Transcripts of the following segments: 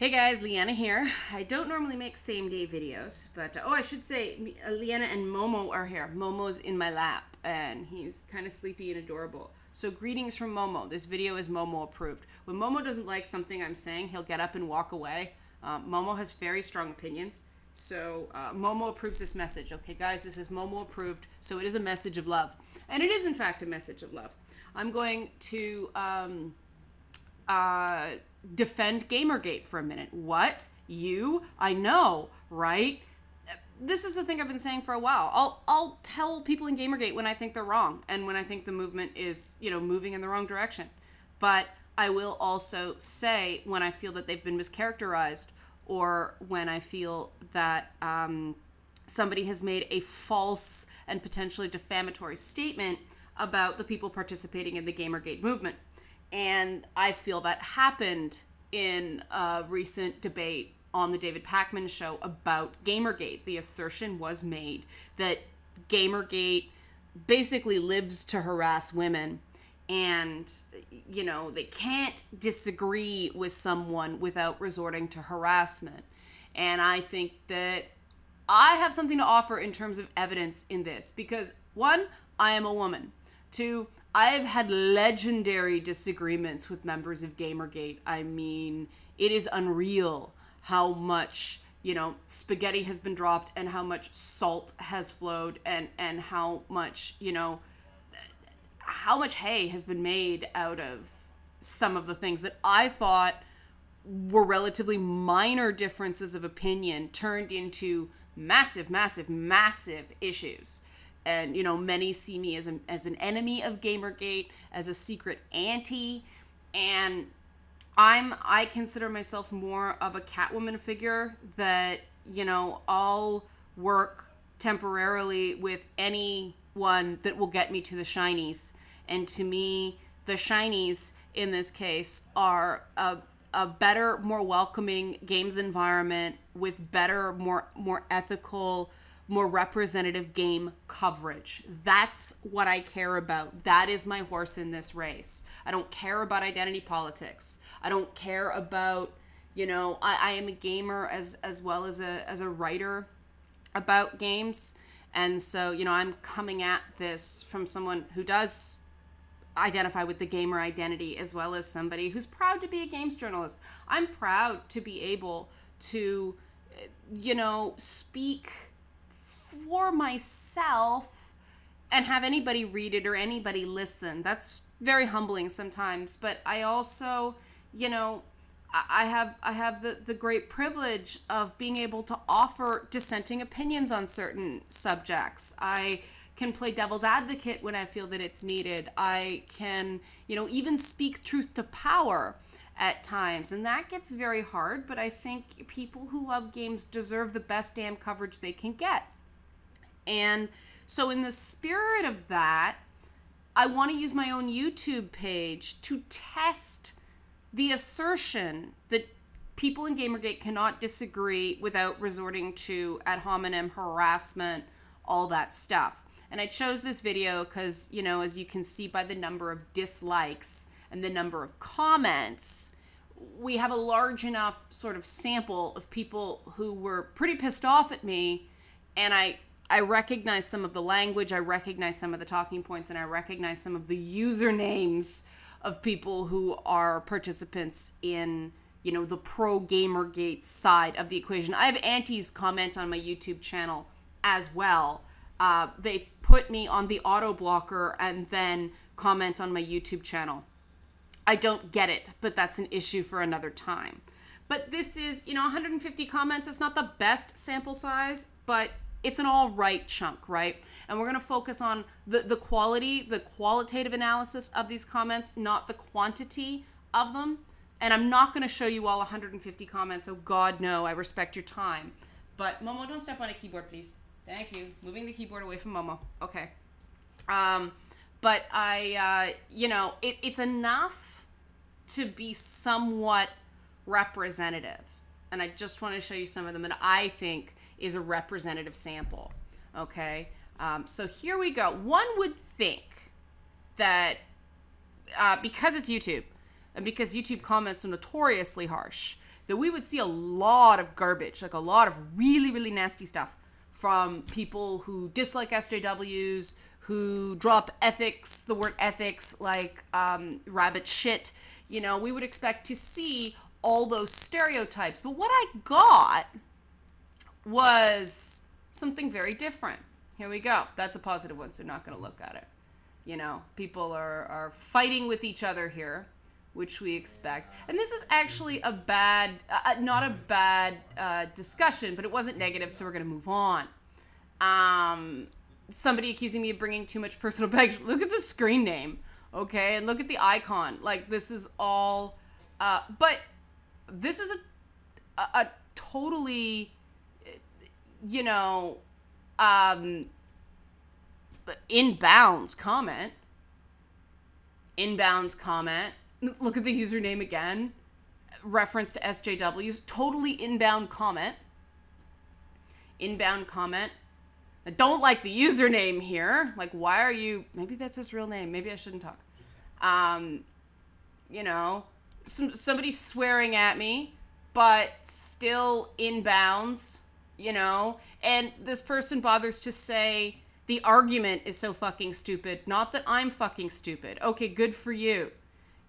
Hey guys, Leanna here. I don't normally make same-day videos, but I should say Leanna and Momo are here. Momo's in my lap, and he's kind of sleepy and adorable. So greetings from Momo. This video is Momo approved. When Momo doesn't like something I'm saying, he'll get up and walk away. Momo has very strong opinions, so Momo approves this message. Okay, guys, this is Momo approved, so it is a message of love. And it is, in fact, a message of love. I'm going to defend Gamergate for a minute. What? You? I know, right? This is the thing I've been saying for a while. I'll tell people in Gamergate when I think they're wrong and when I think the movement is, moving in the wrong direction. But I will also say when I feel that they've been mischaracterized or when I feel that somebody has made a false and potentially defamatory statement about the people participating in the Gamergate movement. And I feel that happened in a recent debate on the David Pakman show about Gamergate. The assertion was made that Gamergate basically lives to harass women, and, they can't disagree with someone without resorting to harassment. And I think that I have something to offer in terms of evidence in this because, one, I am a woman. Two, I've had legendary disagreements with members of Gamergate. I mean, it is unreal how much, spaghetti has been dropped and how much salt has flowed and how much, how much hay has been made out of some of the things that I thought were relatively minor differences of opinion turned into massive, massive, massive issues. And, many see me as an enemy of Gamergate, as a secret anti, and I consider myself more of a Catwoman figure that, I'll work temporarily with anyone that will get me to the shinies. And to me, the shinies in this case are a better, more welcoming games environment with better, more ethical, more representative game coverage. That's what I care about. That is my horse in this race. I don't care about identity politics. I don't care about, I am a gamer as well as a writer about games. And so, I'm coming at this from someone who does identify with the gamer identity as well as somebody who's proud to be a games journalist. I'm proud to be able to, speak for myself and have anybody read it or anybody listen. That's very humbling sometimes, but I also, I have the great privilege of being able to offer dissenting opinions on certain subjects. I can play devil's advocate when I feel that it's needed. I can, even speak truth to power at times, and that gets very hard, but I think people who love games deserve the best damn coverage they can get. And so in the spirit of that, I want to use my own YouTube page to test the assertion that people in Gamergate cannot disagree without resorting to ad hominem harassment, all that stuff. And I chose this video because, as you can see by the number of dislikes and the number of comments, we have a large enough sort of sample of people who were pretty pissed off at me, and I recognize some of the language, I recognize some of the talking points, and I recognize some of the usernames of people who are participants in, the pro-Gamergate side of the equation. I have antis comment on my YouTube channel as well. They put me on the auto blocker and then comment on my YouTube channel. I don't get it, but that's an issue for another time. But this is, 150 comments. It's not the best sample size, but it's an all right chunk, right? And we're going to focus on the quality, the qualitative analysis of these comments, not the quantity of them. And I'm not going to show you all 150 comments. Oh, God, no. I respect your time. But, Momo, don't step on a keyboard, please. Thank you. Moving the keyboard away from Momo. Okay. But it's enough to be somewhat representative. And I just want to show you some of them that I think is a representative sample. Okay. So here we go. One would think that because it's YouTube and because YouTube comments are notoriously harsh, that we would see a lot of garbage, like a lot of really, really nasty stuff from people who dislike SJWs, who drop ethics, the word ethics, like rabbit shit. You know, we would expect to see all those stereotypes. But what I got was something very different. Here we go. That's a positive one, so not going to look at it. You know, people are fighting with each other here, which we expect. And this is actually a bad, not a bad discussion, but it wasn't negative, so we're going to move on. Somebody accusing me of bringing too much personal baggage. Look at the screen name, okay? And look at the icon. Like, this is all... but this is a totally, you know... inbounds comment. Inbounds comment. Look at the username again. Reference to SJWs. Totally inbound comment. Inbound comment. I don't like the username here. Like, why are you... Maybe that's his real name. Maybe I shouldn't talk. You know, somebody swearing at me, but still inbounds, you know? And this person bothers to say... The argument is so fucking stupid. Not that I'm fucking stupid. Okay, good for you.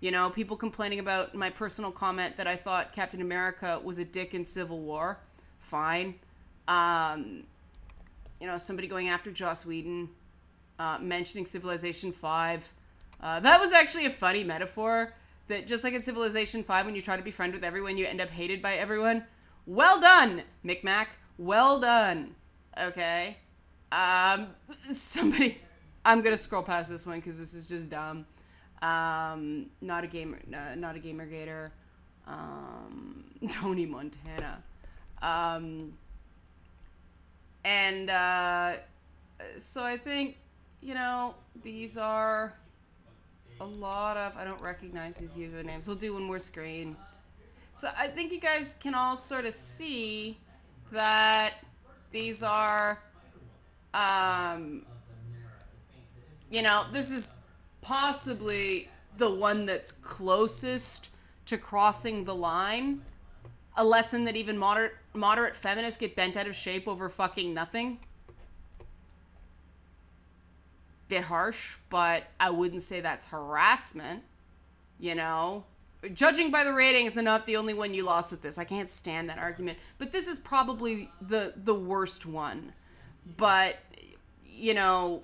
You know, people complaining about my personal comment that I thought Captain America was a dick in Civil War. Fine. You know, somebody going after Joss Whedon. Mentioning Civilization 5. That was actually a funny metaphor. That just like in Civilization 5, when you try to be friends with everyone, you end up hated by everyone. Well done, Micmac. Well done. Okay. Somebody, I'm gonna scroll past this one because this is just dumb. Not a Gamergator. Tony Montana. So I think, you know, these are a lot of, I don't recognize these usernames. We'll do one more screen. So I think you guys can all sort of see that these are, you know, this is possibly the one that's closest to crossing the line. A lesson that even moderate feminists get bent out of shape over fucking nothing. Bit harsh, but I wouldn't say that's harassment, you know? Judging by the ratings, I'm not the only one you lost with this. I can't stand that argument. But this is probably the worst one. But, you know,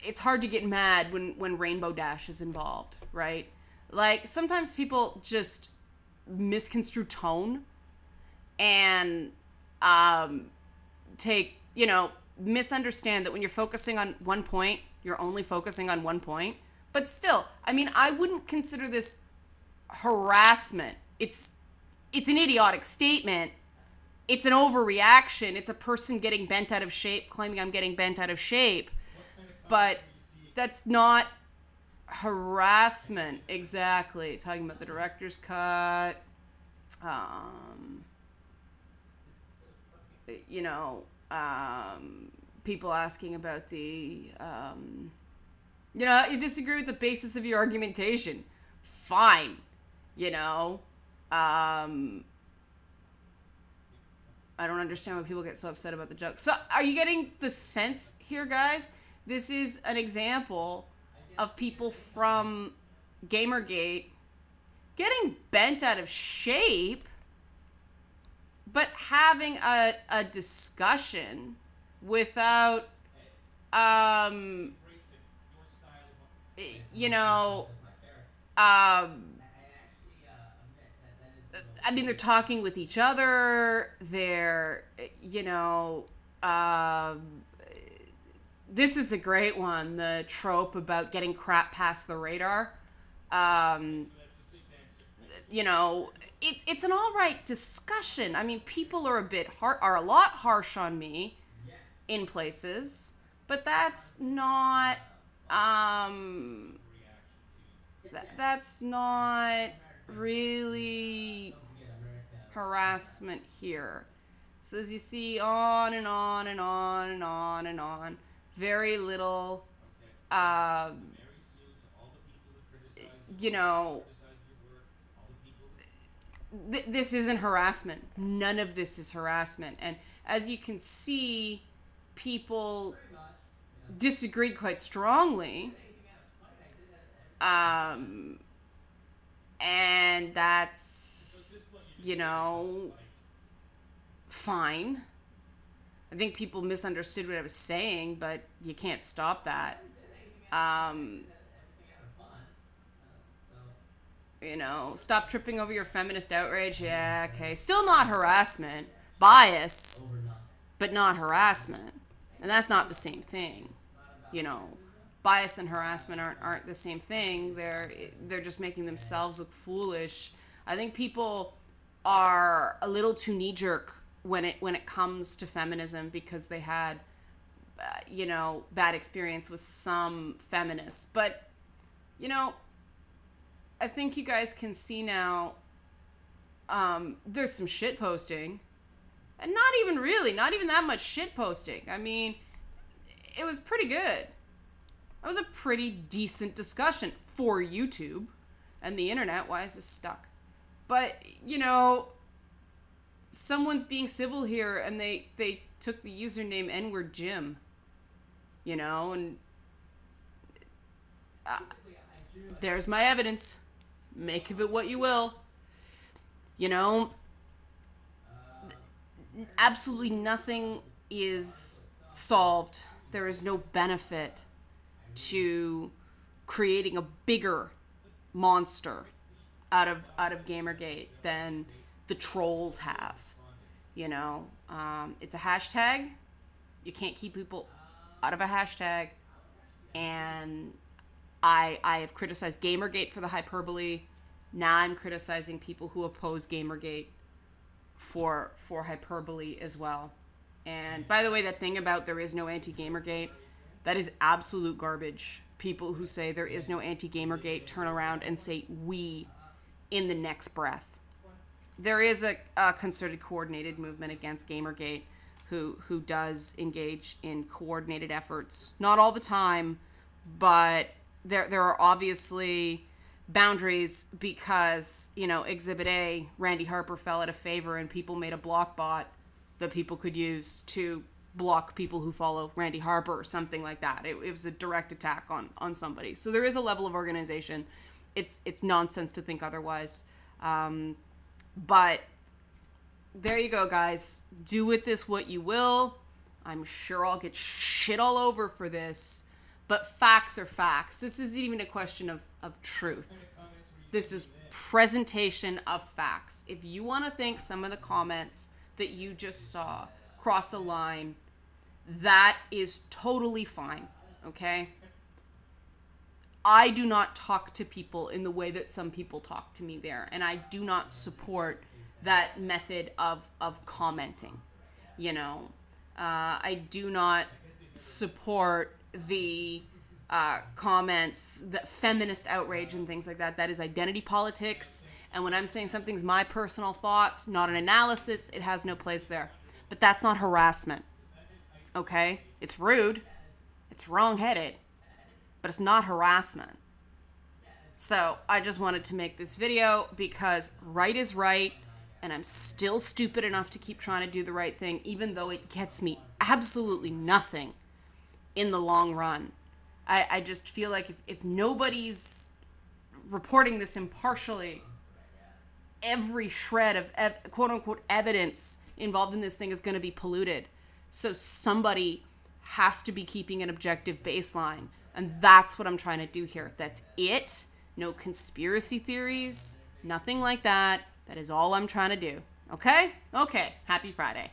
it's hard to get mad when Rainbow Dash is involved, right? Like, sometimes people just misconstrue tone and take, you know, misunderstand that when you're focusing on one point, you're only focusing on one point. But still, I mean, I wouldn't consider this harassment. It's an idiotic statement. It's an overreaction. It's a person getting bent out of shape, claiming I'm getting bent out of shape. But that's not harassment, exactly. Talking about the director's cut. You know, people asking about the, you know, you disagree with the basis of your argumentation. Fine. You know, I don't understand why people get so upset about the joke. So are you getting the sense here, guys? This is an example of people from Gamergate getting bent out of shape, but having a discussion without, you know, I mean, they're talking with each other. They're, you know, this is a great one. The trope about getting crap past the radar. You know, it's an all right discussion. I mean, people are a lot harsh on me in places, but that's not, that's not really harassment here. So as you see, on and on and on and on and on, very little, you know, this isn't harassment. None of this is harassment. And as you can see, people disagreed quite strongly. And that's, you know, fine. I think people misunderstood what I was saying, but you can't stop that. You know, stop tripping over your feminist outrage. Yeah, okay. Still not harassment. Bias, but not harassment. And that's not the same thing. You know, bias and harassment aren't the same thing. They're just making themselves look foolish. I think people are a little too knee-jerk when it comes to feminism because they had you know, bad experience with some feminists. But you know, I think you guys can see now there's some shit posting, and not even that much shit posting. I mean, it was pretty good. That was a pretty decent discussion for YouTube and the internet. Why is this stuck? But, you know, someone's being civil here, and they took the username N-word Jim, you know, and there's my evidence. Make of it what you will. You know, absolutely nothing is solved. There is no benefit to creating a bigger monster out of Gamergate than the trolls have. You know, it's a hashtag. You can't keep people out of a hashtag. And I have criticized Gamergate for the hyperbole. Now I'm criticizing people who oppose Gamergate for hyperbole as well. And by the way, that thing about there is no anti-Gamergate, that is absolute garbage. People who say there is no anti-Gamergate turn around and say we in the next breath. There is a concerted, coordinated movement against Gamergate who does engage in coordinated efforts. Not all the time, but there are obviously boundaries because, you know, Exhibit A, Randy Harper fell out of favor and people made a block bot that people could use to block people who follow Randy Harper or something like that. It was a direct attack on somebody. So there is a level of organization. It's nonsense to think otherwise. But there you go, guys. Do with this what you will. I'm sure I'll get shit all over for this. But facts are facts. This isn't even a question of truth. This is presentation of facts. If you want to think some of the comments that you just saw cross a line, that is totally fine, okay? I do not talk to people in the way that some people talk to me there, and I do not support that method of commenting, you know? I do not support the comments, the feminist outrage and things like that. That is identity politics. And when I'm saying something's my personal thoughts, not an analysis, it has no place there. But that's not harassment. Okay? It's rude. It's wrong-headed. But it's not harassment. So I just wanted to make this video because right is right. And I'm still stupid enough to keep trying to do the right thing, even though it gets me absolutely nothing in the long run. I just feel like if nobody's reporting this impartially, every shred of quote-unquote evidence involved in this thing is going to be polluted. So somebody has to be keeping an objective baseline. And that's what I'm trying to do here. That's it. No conspiracy theories. Nothing like that. That is all I'm trying to do. Okay? Okay. Happy Friday.